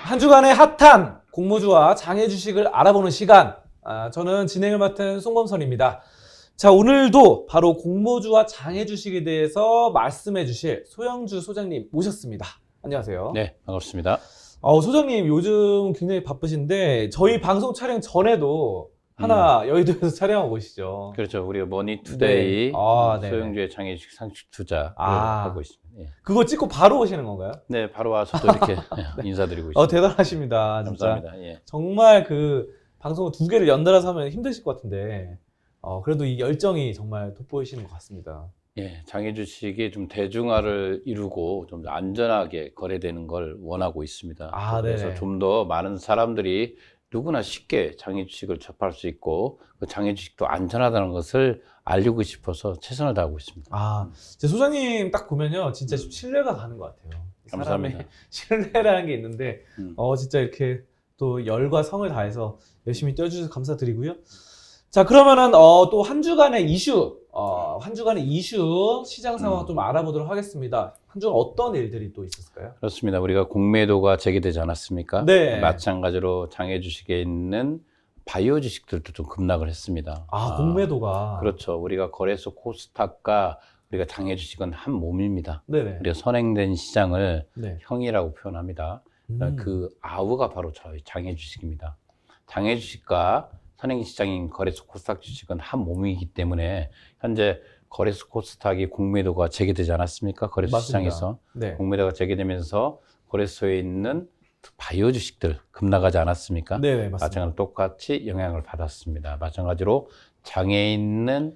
한 주간의 핫한 공모주와 장외 주식을 알아보는 시간. 저는 진행을 맡은 송범선입니다. 자, 오늘도 바로 공모주와 장외 주식에 대해서 말씀해 주실 소영주 소장님 모셨습니다. 안녕하세요. 네, 반갑습니다. 소장님 요즘 굉장히 바쁘신데 저희 방송 촬영 전에도 하나 여의도에서 촬영하고 오시죠. 그렇죠. 우리가 머니투데이 네네. 소영주의 장애주식 상식 투자 하고 있습니다. 예. 그거 찍고 바로 오시는 건가요? 네, 바로 와서 또 이렇게 인사드리고 있습니다. 대단하십니다. 진짜. 감사합니다. 예. 정말 그 방송을 두 개를 연달아서 하면 힘드실 것 같은데 그래도 이 열정이 정말 돋보이시는 것 같습니다. 예, 장애주식이 좀 대중화를 이루고 좀 안전하게 거래되는 걸 원하고 있습니다. 그래서 네네. 좀 더 많은 사람들이 누구나 쉽게 장애주식을 접할 수 있고 그 장애주식도 안전하다는 것을 알리고 싶어서 최선을 다하고 있습니다. 제 소장님 딱 보면요, 진짜 신뢰가 가는 것 같아요. 감사합니다. 신뢰라는 게 있는데, 음. 진짜 이렇게 또 열과 성을 다해서 열심히 떼어주셔서 감사드리고요. 자, 그러면은 또 한 주간의 이슈, 시장 상황 좀 알아보도록 하겠습니다. 한 주간 어떤 일들이 또 있었을까요? 그렇습니다. 우리가 공매도가 제기되지 않았습니까? 네. 마찬가지로 장애주식에 있는 바이오 주식들도 좀 급락을 했습니다. 공매도가. 그렇죠. 우리가 거래소 코스닥과 우리가 장애주식은 한 몸입니다. 네네. 우리가 선행된 시장을 네. 형이라고 표현합니다. 그 아우가 바로 저희 장애주식입니다. 장애주식과 선행시장인 거래소 코스닥 주식은 한 몸이기 때문에 현재 거래소 코스닥이 공매도가 제기되지 않았습니까? 거래소 맞습니다. 시장에서. 네. 공매도가 제기되면서 거래소에 있는 바이오 주식들 급락하지 않았습니까? 네네, 맞습니다. 마찬가지로 똑같이 영향을 받았습니다. 마찬가지로 장애에 있는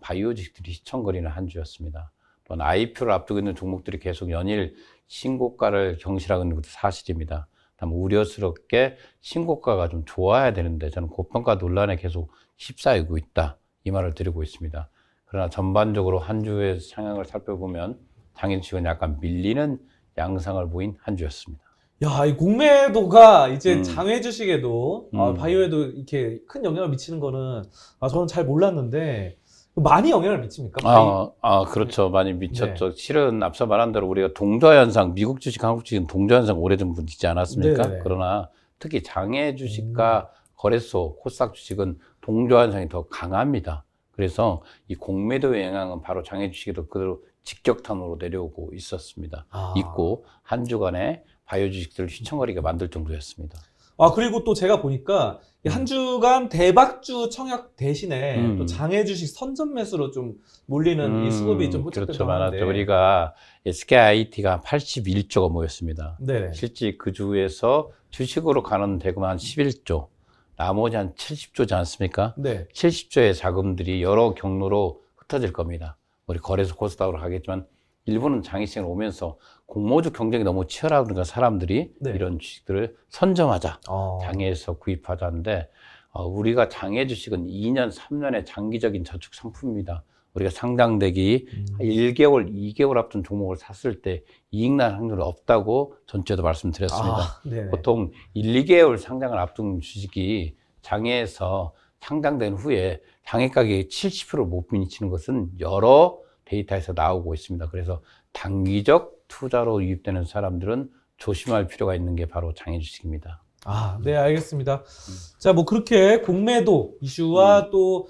바이오 주식들이 휘청거리는 한 주였습니다. 또한 IPO를 앞두고 있는 종목들이 계속 연일 신고가를 경신하고 있는 것도 사실입니다. 다만 우려스럽게 신고가가 좀 좋아야 되는데 저는 고평가 논란에 계속 휩싸이고 있다, 이 말을 드리고 있습니다. 그러나 전반적으로 한 주의 상황을 살펴보면 장애주식은 약간 밀리는 양상을 보인 한 주였습니다. 야, 이 공매도가 이제 장외 주식에도 바이오에도 이렇게 큰 영향을 미치는 거는 저는 잘 몰랐는데 많이 영향을 미칩니까? 그렇죠. 많이 미쳤죠. 네. 실은 앞서 말한 대로 우리가 동조화 현상, 미국 주식, 한국 주식은 동조화 현상 오래전부터 있지 않았습니까? 네네. 그러나 특히 장외 주식과 거래소, 코스닥 주식은 동조화 현상이 더 강합니다. 그래서 이 공매도의 영향은 바로 장외 주식에도 그대로 직격탄으로 내려오고 있었습니다. 있고 한 주간에 바이오 주식들을 휘청거리게 만들 정도였습니다. 그리고 또 제가 보니까 한 주간 대박주 청약 대신에 또 장외 주식 선전 매수로 좀 몰리는 이 수급이 좀 그렇죠. 많았는데. 많았죠. 우리가 SKIT가 81조가 모였습니다. 네. 실제 그 주에서 주식으로 가는 대금은 한 11조, 나머지 한 70조지 않습니까? 네. 70조의 자금들이 여러 경로로 흩어질 겁니다. 우리 거래소 코스닥으로 가겠지만 일부는 장외시장에 오면서 공모주 경쟁이 너무 치열하니까 사람들이 이런 주식들을 선점하자, 장외에서 구입하자는데 우리가 장외 주식은 2년, 3년의 장기적인 저축 상품입니다. 우리가 상장되기 1개월, 2개월 앞둔 종목을 샀을 때 이익 날 확률이 없다고 전주에도 말씀드렸습니다. 보통 1, 2개월 상장을 앞둔 주식이 장외에서 상장된 후에 장외 가격이 70%를 못 미치는 것은 여러 데이터에서 나오고 있습니다. 그래서 단기적 투자로 유입되는 사람들은 조심할 필요가 있는 게 바로 장외 주식입니다. 네, 알겠습니다. 자, 뭐 그렇게 공매도 이슈와 또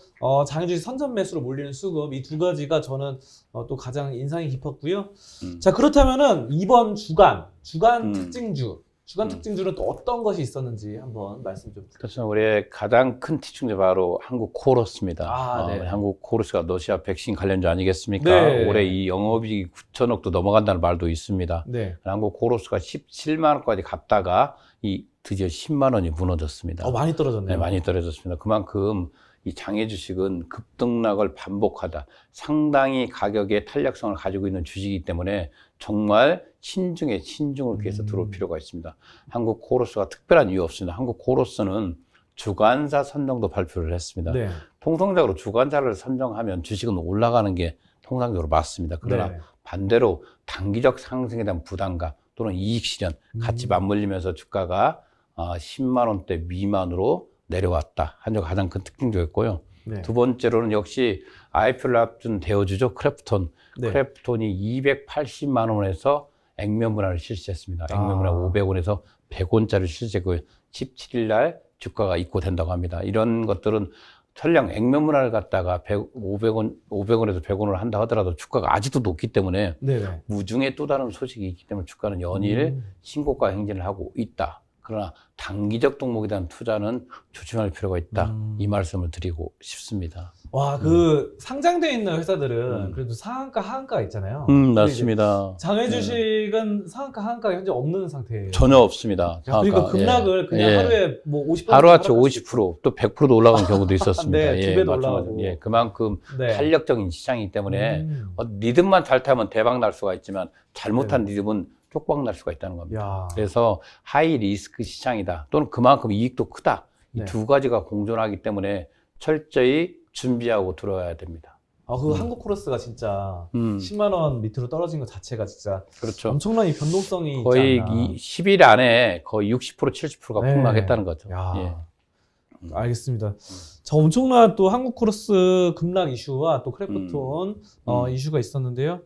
장외 주식 선전 매수로 몰리는 수급, 이 두 가지가 저는 또 가장 인상이 깊었고요. 자, 그렇다면은 이번 주간 특징주는 또 어떤 것이 있었는지 한번 말씀 좀 부탁드립니다. 그렇죠. 우리의 가장 큰 특징주 바로 한국 코러스입니다. 네. 한국 코러스가 러시아 백신 관련주 아니겠습니까? 네. 올해 이 영업이익이 9천억도 넘어간다는 말도 있습니다. 네. 한국 코러스가 17만 원까지 갔다가 드디어 10만 원이 무너졌습니다. 많이 떨어졌네요. 네, 많이 떨어졌습니다. 그만큼 이 장외 주식은 급등락을 반복하다, 상당히 가격의 탄력성을 가지고 있는 주식이기 때문에 정말 신중에 신중을 기해서 들어올 필요가 있습니다. 한국 코러스가 특별한 이유 없습니다. 한국 코러스는 주관사 선정도 발표를 했습니다. 네. 통상적으로 주관사를 선정하면 주식은 올라가는 게 통상적으로 맞습니다. 그러나 반대로 단기적 상승에 대한 부담감 또는 이익 실현 같이 맞물리면서 주가가 10만 원대 미만으로 내려왔다. 한 주가 가장 큰 특징주였고요. 두 번째로는 역시 IPO를 앞둔 대우주죠. 크래프톤. 크래프톤이 280만 원에서 액면분할을 실시했습니다. 액면분할 500원에서 100원짜리 실시했고요. 17일 날 주가가 입고된다고 합니다. 이런 것들은 설령 액면분할을 갖다가 500원에서 100원을 한다 하더라도 주가가 아직도 높기 때문에 네네. 무중에 또 다른 소식이 있기 때문에 주가는 연일 신고가 행진을 하고 있다. 그러나 단기적 동목에 대한 투자는 조심할 필요가 있다. 이 말씀을 드리고 싶습니다. 와, 그 상장돼 있는 회사들은 그래도 상한가, 하한가가 있잖아요. 맞습니다. 장외 네. 주식은 상한가, 하한가가 현재 없는 상태예요. 전혀 없습니다. 야, 그리고 급락을 예. 그냥 예. 하루에 뭐 50% 하루아침 하락할 수 있고. 50%, 또 100%도 올라간 경우도 있었습니다. 네, 두 배도 마찬가지로. 올라가고. 예, 그만큼 네. 탄력적인 시장이기 때문에 리듬만 잘 타면 대박 날 수가 있지만 잘못한 리듬은 쪽박 날 수가 있다는 겁니다. 야. 그래서 하이 리스크 시장이다. 또는 그만큼 이익도 크다. 이 네. 두 가지가 공존하기 때문에 철저히 준비하고 들어야 됩니다. 아, 그 한국 코러스가 진짜 10만 원 밑으로 떨어진 것 자체가 진짜 그렇죠. 엄청난 이 변동성이 거의 있지 않나. 10일 안에 거의 60%, 70%가 네. 폭락했다는 거죠. 야. 예. 알겠습니다. 자, 엄청난 또 한국 코러스 급락 이슈와 또 크래프톤 이슈가 있었는데요.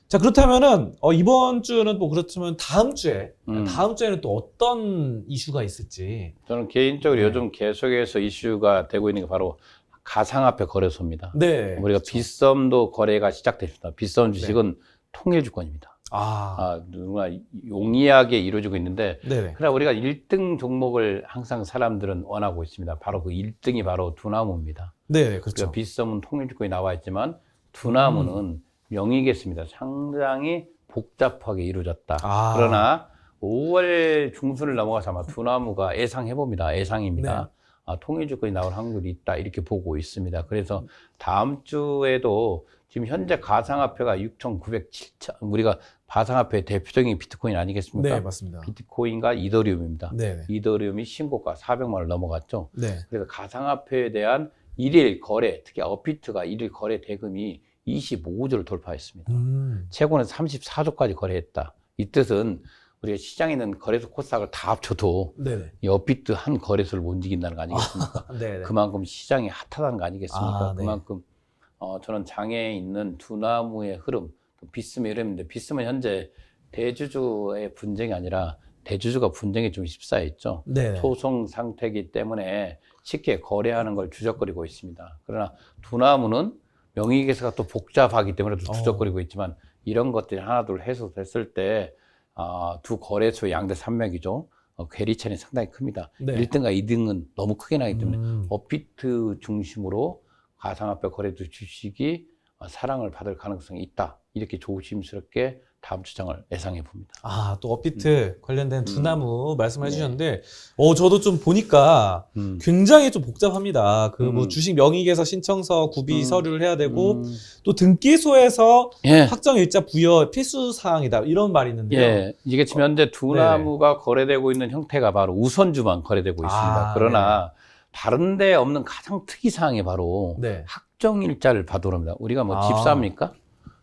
자, 그렇다면은 이번 주는 뭐 그렇지만 다음 주에는 또 어떤 이슈가 있을지. 저는 개인적으로 네. 요즘 계속해서 이슈가 되고 있는 게 바로 가상화폐 거래소입니다. 네. 우리가 빗썸도 거래가 시작됐습니다. 빗썸 주식은 통일주권입니다. 누가 용이하게 이루어지고 있는데, 네네. 그러나 우리가 1등 종목을 항상 사람들은 원하고 있습니다. 바로 그 1등이 바로 두나무입니다. 네, 그렇죠. 빗썸은 통일주권이 나와 있지만 두나무는 명의겠습니다. 상당히 복잡하게 이루어졌다. 그러나 5월 중순을 넘어가서 아마 두나무가 예상해봅니다. 예상입니다. 네. 통일주권이 나올 확률이 있다. 이렇게 보고 있습니다. 그래서 다음 주에도 지금 현재 가상화폐가 6,907천, 우리가 가상화폐의 대표적인 비트코인 아니겠습니까? 네, 맞습니다. 비트코인과 이더리움입니다. 네. 이더리움이 신고가 400만 원을 넘어갔죠. 네. 그래서 가상화폐에 대한 일일 거래, 특히 업비트가 일일 거래 대금이 25조를 돌파했습니다. 최고는 34조까지 거래했다. 이 뜻은 우리가 시장에 있는 거래소 코스닥을 다 합쳐도 네네. 이 업비트 한 거래소를 못 이긴다는 거 아니겠습니까? 네네. 그만큼 시장이 핫하다는 거 아니겠습니까? 네. 그만큼 저는 장애에 있는 두나무의 흐름, 또 빗썸의 흐름인데, 빗썸은 현재 대주주의 분쟁이 아니라 대주주가 분쟁에 좀 휩싸여 있죠. 네네. 소송 상태이기 때문에 쉽게 거래하는 걸 주저거리고 있습니다. 그러나 두나무는 명의계세가 또 복잡하기 때문에 또 주저거리고 있지만, 이런 것들이 하나둘 해소됐을 때 두 거래소의 양대 산맥이죠. 괴리차이 상당히 큽니다. 네. 1등과 2등은 너무 크게 나기 때문에 업비트 중심으로 가상화폐 거래소 주식이 사랑을 받을 가능성이 있다. 이렇게 조심스럽게 다음 주장을 예상해 봅니다. 또 업비트 관련된 두나무 말씀해 주셨는데, 저도 좀 보니까 굉장히 좀 복잡합니다. 그 뭐 주식 명의계사 신청서, 구비 서류를 해야 되고, 또 등기소에서 확정 일자 부여 필수 사항이다. 이런 말이 있는데요. 예, 이게 지금 현재 두나무가 거래되고 있는 형태가 바로 우선주만 거래되고 있습니다. 그러나 다른 데 없는 가장 특이 사항이 바로 확정일자를 받으러 합니다. 우리가 뭐 집 삽니까?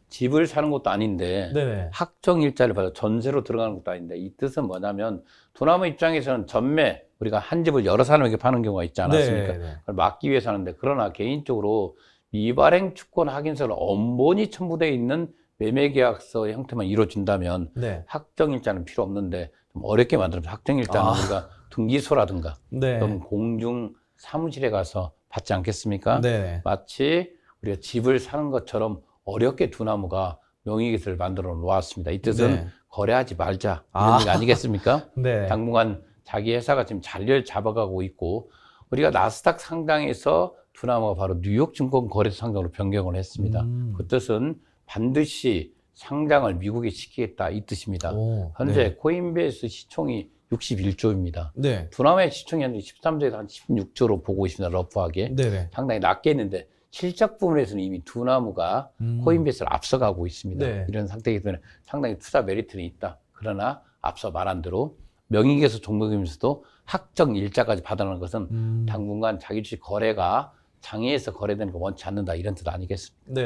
집을 사는 것도 아닌데 네네. 확정일자를 받아 전세로 들어가는 것도 아닌데, 이 뜻은 뭐냐면 두나무 입장에서는 전매, 우리가 한 집을 여러 사람에게 파는 경우가 있지 않았습니까? 그걸 막기 위해서 하는데, 그러나 개인적으로 미발행 주권 확인서를 엄본이 첨부되어 있는 매매계약서 형태만 이루어진다면 확정일자는 필요 없는데, 좀 어렵게 만들어서 확정일자는 우리가 등기소라든가 또는 공중 사무실에 가서 받지 않겠습니까? 마치 우리가 집을 사는 것처럼 어렵게 두나무가 명의계세를 만들어 놓았습니다. 이 뜻은 거래하지 말자, 이런 얘기 아니겠습니까? 당분간 자기 회사가 지금 자리를 잡아가고 있고, 우리가 나스닥 상장에서 두나무가 바로 뉴욕 증권 거래소 상장으로 변경을 했습니다. 그 뜻은 반드시 상장을 미국에 시키겠다, 이 뜻입니다. 현재 코인베이스 시총이 61조입니다. 두나무의 시총이 현재 13조에서 한 16조로 보고 있습니다. 러프하게. 상당히 낮게 했는데, 실적 부분에서는 이미 두나무가 코인베이스를 앞서가고 있습니다. 이런 상태이기 때문에 상당히 투자 메리트는 있다. 그러나 앞서 말한 대로 명의계소 종목이면서도 확정 일자까지 받아내는 것은 당분간 자기 주식 거래가 장외에서 거래되는 거 원치 않는다, 이런 뜻 아니겠습니까?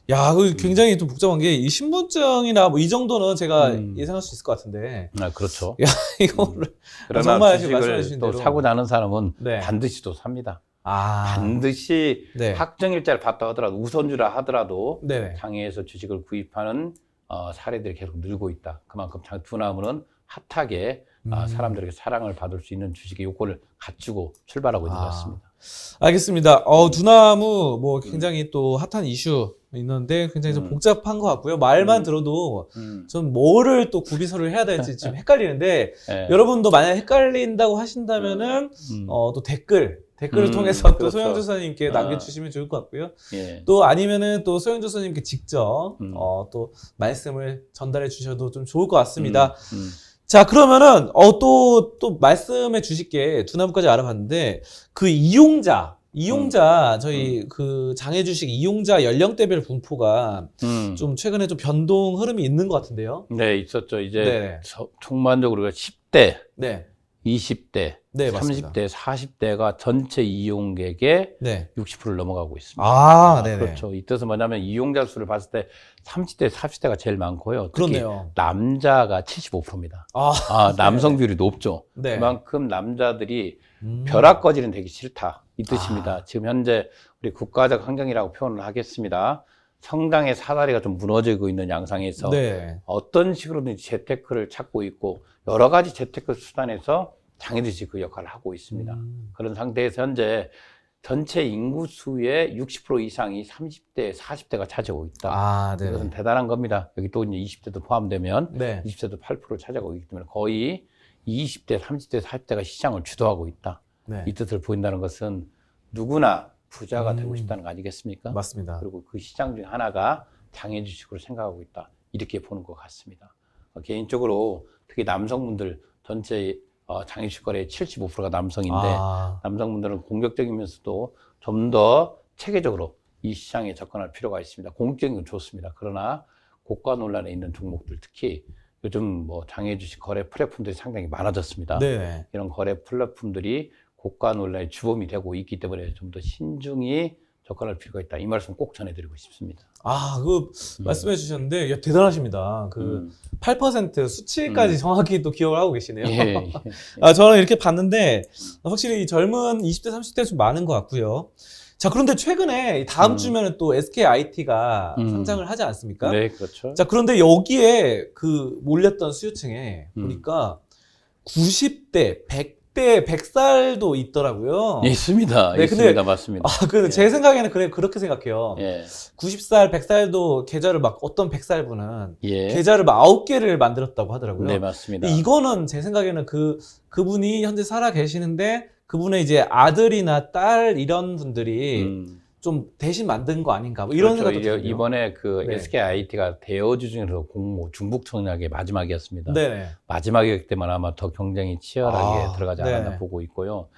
야, 그 굉장히 좀 복잡한 게, 이 신분증이나 뭐 이 정도는 제가 예상할 수 있을 것 같은데. 그렇죠. 야, 이거를 그러나 정말 주식을 또 사고 나는 사람은 반드시 또 삽니다. 반드시 확정일자를 받다 하더라도, 우선주라 하더라도 장외에서 주식을 구입하는 사례들이 계속 늘고 있다. 그만큼 두나무는 핫하게 사람들에게 사랑을 받을 수 있는 주식의 요건을 갖추고 출발하고 있는 것 같습니다. 알겠습니다. 두나무 뭐 굉장히 또 핫한 이슈 있는데 굉장히 좀 복잡한 것 같고요. 말만 들어도 좀 뭐를 또 구비서를 해야 될지 지금 헷갈리는데 네. 여러분도 만약 헷갈린다고 하신다면은 또 댓글을 통해서 또 그렇죠. 소영주 선생님께 남겨주시면 좋을 것 같고요. 예. 또 아니면은 또 소영주 선생님께 직접 또 말씀을 전달해 주셔도 좀 좋을 것 같습니다. 자, 그러면은 또 말씀해 주실 게 두나무까지 알아봤는데 그 이용자 저희 그 장애 주식 이용자 연령대별 분포가 좀 최근에 좀 변동 흐름이 있는 것 같은데요. 네, 있었죠. 이제 네. 총만적으로 10대, 네. 20대, 네, 30대, 40대가 전체 이용객의 네. 60%를 넘어가고 있습니다. 네네. 그렇죠. 이 뜻은 뭐냐면 이용자 수를 봤을 때 30대, 40대가 제일 많고요. 특히 그렇네요. 남자가 75%입니다. 네. 남성 비율이 높죠. 네. 그만큼 남자들이 벼락거지는 되기 싫다. 이 뜻입니다. 지금 현재 우리 국가적 환경이라고 표현을 하겠습니다. 성장의 사다리가 좀 무너지고 있는 양상에서 네. 어떤 식으로든지 재테크를 찾고 있고 여러 가지 재테크 수단에서 장애주식 그 역할을 하고 있습니다. 그런 상태에서 현재 전체 인구 수의 60% 이상이 30대, 40대가 차지하고 있다. 네. 이것은 대단한 겁니다. 여기 또 이제 20대도 포함되면 네. 20대도 8%를 차지하고 있기 때문에 거의 20대, 30대, 40대가 시장을 주도하고 있다. 네. 이 뜻을 보인다는 것은 누구나 부자가 되고 싶다는 거 아니겠습니까? 맞습니다. 그리고 그 시장 중에 하나가 장애 주식으로 생각하고 있다. 이렇게 보는 것 같습니다. 개인적으로 특히 남성분들 전체 장애 주식 거래의 75%가 남성인데 남성분들은 공격적이면서도 좀 더 체계적으로 이 시장에 접근할 필요가 있습니다. 공격적인 건 좋습니다. 그러나 고가 논란에 있는 종목들 특히 요즘 뭐 장애 주식 거래 플랫폼들이 상당히 많아졌습니다. 네. 이런 거래 플랫폼들이 고가 논란의 주범이 되고 있기 때문에 좀 더 신중히 접근할 필요가 있다. 이 말씀 꼭 전해드리고 싶습니다. 말씀해 주셨는데, 야, 대단하십니다. 8% 수치까지 정확히 또 기억을 하고 계시네요. 예. 저는 이렇게 봤는데, 확실히 젊은 20대, 30대 좀 많은 것 같고요. 자, 그런데 최근에 다음 주면은 또 SKIT가 상장을 하지 않습니까? 네, 그렇죠. 자, 그런데 여기에 그 몰렸던 수요층에 보니까 90대, 100대, 100살도 있더라고요. 있습니다. 네, 있습니다. 근데, 맞습니다. 근데 제 생각에는 그렇게 생각해요. 예. 90살, 100살도 계좌를 어떤 100살 분은 예. 계좌를 9개를 만들었다고 하더라고요. 네, 맞습니다. 근데 이거는 제 생각에는 그분이 현재 살아 계시는데 그분의 이제 아들이나 딸 이런 분들이 좀 대신 만든 거 아닌가 뭐 이런 그렇죠. 생각도 들어요. 이번에 네. SKIT가 대여주 중에서 중북 청약의 마지막이었습니다. 네. 마지막이기 때문에 아마 더 경쟁이 치열하게 들어가지 않았나 네. 보고 있고요.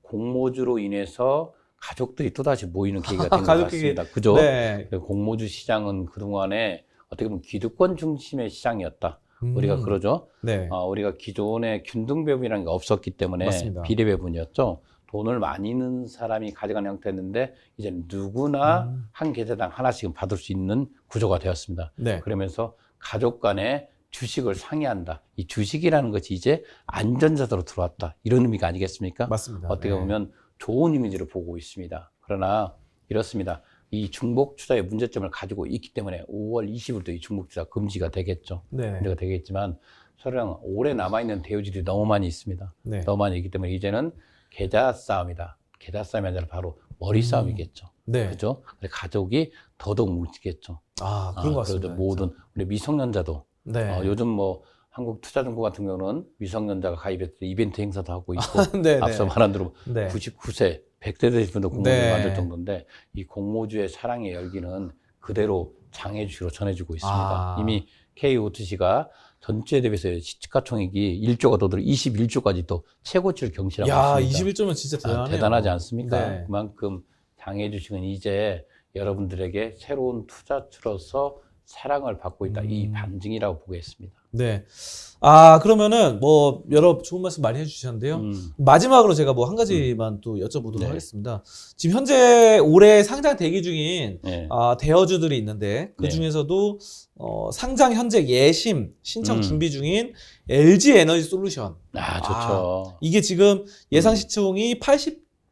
공모주로 인해서 가족들이 또다시 모이는 계기가 된 것 가족끼리, 같습니다. 그죠? 네. 공모주 시장은 그동안에 어떻게 보면 기득권 중심의 시장이었다. 우리가 그러죠. 네. 우리가 기존에 균등배분이라는 게 없었기 때문에 맞습니다. 비례배분이었죠. 돈을 많이 넣는 사람이 가져가는 형태였는데 이제는 누구나 한 계좌당 하나씩은 받을 수 있는 구조가 되었습니다. 네. 그러면서 가족 간에 주식을 상의한다. 이 주식이라는 것이 이제 안전자산으로 들어왔다. 이런 의미가 아니겠습니까? 맞습니다. 어떻게 네. 보면 좋은 이미지를 보고 있습니다. 그러나 이렇습니다. 이 중복 투자의 문제점을 가지고 있기 때문에 5월 20일도 이 중복 투자 금지가 되겠죠. 네. 금지가 되겠지만 서령 오래 남아있는 대우질이 너무 많이 있습니다. 네. 너무 많이 있기 때문에 이제는 계좌 싸움이다. 계좌 싸움이 아니라 바로 머리 싸움이겠죠. 네. 그죠? 가족이 더더욱 뭉치겠죠. 그런 것 같습니다. 모든 우리 미성년자도 네. 요즘 뭐 한국투자정보 같은 경우는 미성년자가 가입해서 이벤트 행사도 하고 있고 네, 앞서 말한 대로 네. 99세 100대 되신 분도 공모주를 네. 만들 정도인데 이 공모주의 사랑의 열기는 그대로 장애주식으로 전해지고 있습니다. 이미 KOTC가 전체 대비해서 시가총액이 1조가 더 들어 21조까지 또 최고치를 경신하고 야, 있습니다. 21조면 진짜 대단하네요. 대단하지 않습니까? 네. 그만큼 장애주식은 이제 여러분들에게 새로운 투자처로서 사랑을 받고 있다. 이 반증이라고 보겠습니다. 네. 그러면은 뭐 여러 좋은 말씀 많이 해주셨는데요. 마지막으로 제가 뭐 한 가지만 또 여쭤보도록 네. 하겠습니다. 지금 현재 올해 상장 대기 중인 네. 대여주들이 있는데 그 중에서도 상장 현재 예심 신청 준비 중인 LG 에너지 솔루션. 좋죠. 이게 지금 예상 시총이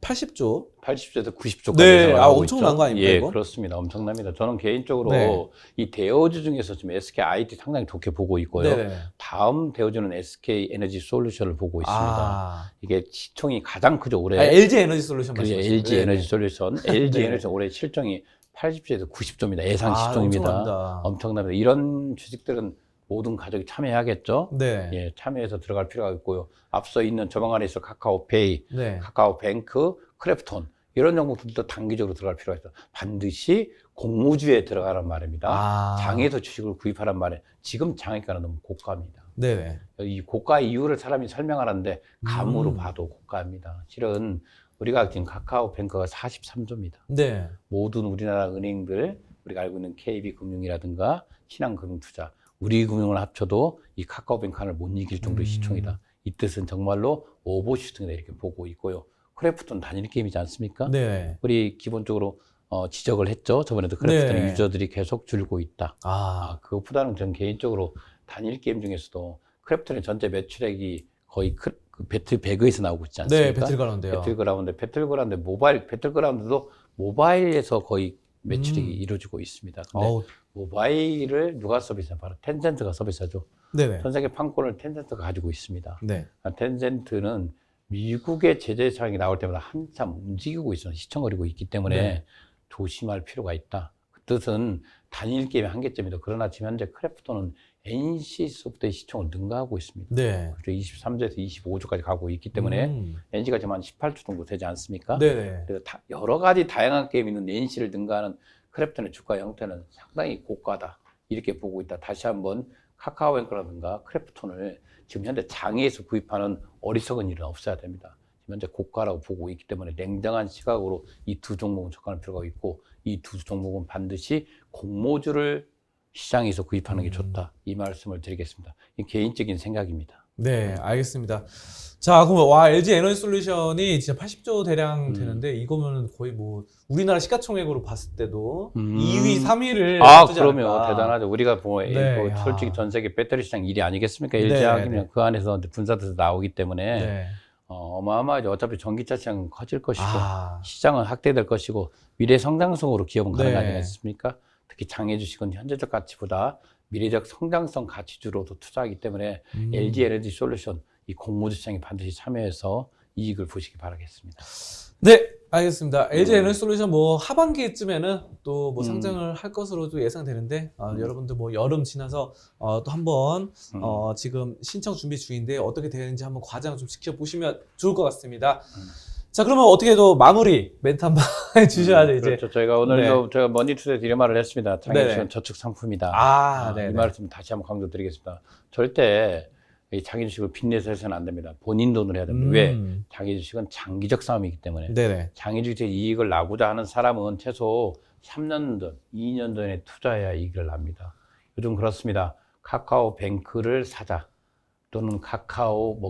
80조. 80조에서 90조까지 네, 생각하고 엄청난 있죠. 거 아닙니까, 예, 이거? 그렇습니다. 엄청납니다. 저는 개인적으로 네. 이 대어주 중에서 지금 SK IT 상당히 좋게 보고 있고요. 네네. 다음 대어주는 SK 에너지 솔루션을 보고 있습니다. 이게 시총이 가장 크죠, 올해. LG 에너지 솔루션 그게 말씀하시죠? LG 에너지 솔루션. LG 네. 에너지 올해 실적이 80조에서 90조입니다. 예상 아, 시총입니다. 엄청납니다. 이런 주식들은 모든 가족이 참여해야겠죠. 네. 예, 참여해서 들어갈 필요가 있고요. 앞서 있는 조망 안에 있어 카카오페이, 네. 카카오뱅크, 크래프톤 이런 종목들도 단기적으로 들어갈 필요가 있어요. 반드시 공모주에 들어가란 말입니다. 장에서 주식을 구입하란 말이에요. 지금 장외가는 너무 고가입니다. 네네. 이 고가 이유를 사람이 설명하는데 감으로 봐도 고가입니다. 실은 우리가 지금 카카오뱅크가 43조입니다. 네. 모든 우리나라 은행들, 우리가 알고 있는 KB금융이라든가 신한금융투자, 우리금융을 합쳐도 이 카카오뱅크 하나를 못 이길 정도의 시총이다. 이 뜻은 정말로 오버슈팅이다 이렇게 보고 있고요. 크래프톤 단일 게임이지 않습니까? 네. 우리 기본적으로 지적을 했죠. 저번에도 크래프톤 네. 유저들이 계속 줄고 있다. 그것보다는 저는 개인적으로 단일 게임 중에서도 크래프톤의 전체 매출액이 거의 배틀배그에서 나오고 있지 않습니까? 네, 배틀그라운드요. 배틀그라운드 모바일 배틀그라운드도 모바일에서 거의 매출이 이루어지고 있습니다. 근데 모바일을 누가 서비스하냐? 바로 텐센트가 서비스하죠. 네네. 전 세계 판권을 텐센트가 가지고 있습니다. 네. 텐센트는 미국의 제재 사항이 나올 때마다 한참 움직이고 있어요. 시청거리고 있기 때문에 네. 조심할 필요가 있다. 그 뜻은 단일 게임의 한계점이다. 그러나 지금 현재 크래프톤은 NC소프트의 시총을 능가하고 있습니다. 네. 23조에서 25조까지 가고 있기 때문에 NC가 지금 한 18조 정도 되지 않습니까? 네네. 그래서 여러 가지 다양한 게임이 있는 NC를 능가하는 크래프톤의 주가 형태는 상당히 고가다. 이렇게 보고 있다. 다시 한번 카카오뱅크라든가 크래프톤을 지금 현재 장에서 구입하는 어리석은 일은 없어야 됩니다. 지금 현재 고가라고 보고 있기 때문에 냉정한 시각으로 이 두 종목은 접근할 필요가 있고 이 두 종목은 반드시 공모주를 시장에서 구입하는 게 좋다. 이 말씀을 드리겠습니다. 이 개인적인 생각입니다. 네, 알겠습니다. 자, 그럼 LG 에너지 솔루션이 진짜 80조 대량 되는데 이거면 거의 뭐 우리나라 시가총액으로 봤을 때도 2위, 3위를 그러면 대단하죠. 우리가 네, 솔직히 전 세계 배터리 시장 1위 아니겠습니까? 네, LG 하기면 그 안에서 분사돼서 나오기 때문에 네. 어마어마하죠. 어차피 전기차 시장은 커질 것이고 시장은 확대될 것이고 미래 성장성으로 기업은 가는 거 아니겠습니까? 특히 장애 주식은 현재적 가치보다 미래적 성장성 가치주로도 투자하기 때문에 LG 에너지 솔루션 이 공모주 시장에 반드시 참여해서 이익을 보시기 바라겠습니다. 네, 알겠습니다. LG 에너지 솔루션 뭐 하반기쯤에는 또 뭐 상장을 할 것으로도 예상되는데 여러분들 뭐 여름 지나서 또 한번 지금 신청 준비 중인데 어떻게 되는지 한번 과정 좀 지켜보시면 좋을 것 같습니다. 자, 그러면 어떻게 또 마무리 멘트 한번 해주셔야죠, 이제. 그렇죠. 저희가 오늘도 제가 머니투데이 이런 했습니다. 장애주식은 저축 상품이다. 이 말씀 다시 한번 강조드리겠습니다. 절대 이 장애주식을 빚내서 해서는 안 됩니다. 본인 돈으로 해야 됩니다. 왜? 장애주식은 장기적 싸움이기 때문에. 네네. 장애주식에 이익을 나고자 하는 사람은 최소 3년 전, 2년 전에 투자해야 이익을 납니다. 요즘 그렇습니다. 카카오뱅크를 사자 또는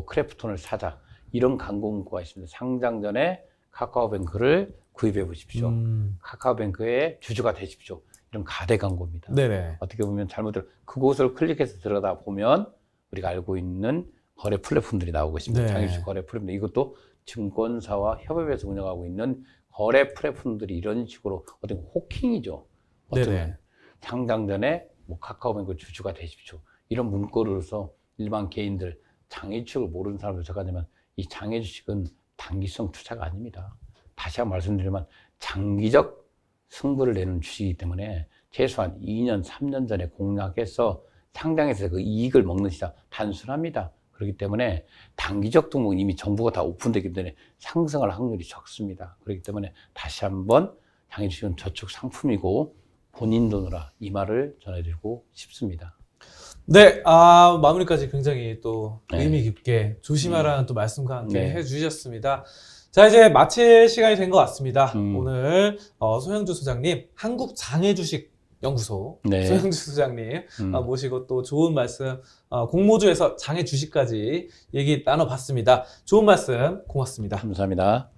크래프톤을 사자. 이런 광고가 있습니다. 상장 전에 카카오뱅크를 구입해 보십시오. 카카오뱅크의 주주가 되십시오. 이런 가대 광고입니다. 네네. 어떻게 보면 잘못들 그곳을 클릭해서 들여다 보면 우리가 알고 있는 거래 플랫폼들이 나오고 있습니다. 장애주식 거래 플랫폼. 이것도 증권사와 협업해서 운영하고 있는 거래 플랫폼들이 이런 식으로 어떤 호킹이죠. 어떤 상장 전에 뭐 카카오뱅크 주주가 되십시오. 이런 문구로서 일반 개인들 장애주식을 모르는 사람들 적하냐면 이 장애주식은 단기성 투자가 아닙니다. 다시 한번 말씀드리면 장기적 승부를 내는 주식이기 때문에 최소한 2년, 3년 전에 공략해서 상장해서 그 이익을 먹는 시장 단순합니다. 그렇기 때문에 단기적 종목은 이미 정보가 다 오픈되기 때문에 상승할 확률이 적습니다. 그렇기 때문에 다시 한번 장애주식은 저축 상품이고 본인 돈으로 이 말을 전해드리고 싶습니다. 네, 마무리까지 굉장히 또 의미 깊게 조심하라는 또 말씀과 함께 해주셨습니다. 자, 이제 마칠 시간이 된 것 같습니다. 오늘 소형주 소장님, 한국장애주식연구소 소형주 소장님 모시고 또 좋은 말씀, 공모주에서 장애주식까지 얘기 나눠봤습니다. 좋은 말씀 고맙습니다. 감사합니다.